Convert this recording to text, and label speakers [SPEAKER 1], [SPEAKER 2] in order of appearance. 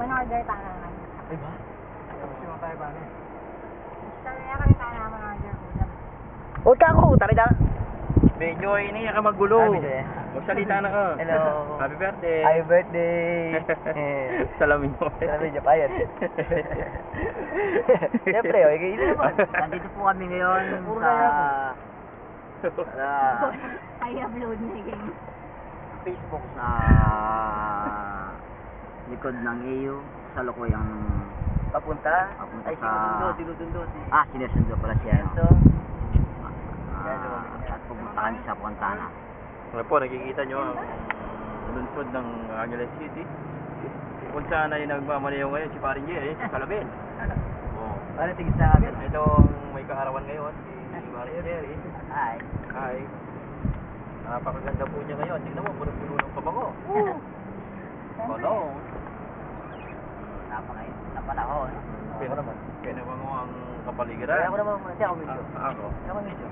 [SPEAKER 1] Manorder tanangan.
[SPEAKER 2] Ay ba? Gusto mo tayo ba na?
[SPEAKER 1] Sabi niya kami tanangan manorder ulam.
[SPEAKER 3] Huwag ka ako, tari na.
[SPEAKER 2] Medyo ini ka magulo. Magsalita na ka.
[SPEAKER 3] Hello.
[SPEAKER 2] Happy birthday.
[SPEAKER 3] Happy birthday.
[SPEAKER 2] Salamin mo.
[SPEAKER 3] Salamin niyo pa yan. Siyempre, okay, ito naman. Nandito po kami ngayon sa
[SPEAKER 1] I upload na yung
[SPEAKER 3] Facebook sa likod ng EU sa Lukuyang papunta sa sinusundo sinusundo pala siya at pupunta kami sa Fontana.
[SPEAKER 2] Ano po, nakikita nyo ang lungsod ng Angeles City kung saan ay nagmamanayaw ngayon si Parin Jerry, si Calabel.
[SPEAKER 3] Ano tingin sa akin?
[SPEAKER 2] Ito ang may kaarawan ngayon, si Parin Jerry.
[SPEAKER 3] Hi.
[SPEAKER 2] Hi. Napakaganda po niya ngayon. Tingnan mo, puno-puno ng pabango. Cologne.
[SPEAKER 3] Napakain na panahon.
[SPEAKER 2] Pinabango ang kapaligiran.
[SPEAKER 3] Ako naman muna. Ako medyo.
[SPEAKER 2] Ako.
[SPEAKER 3] Ako medyo.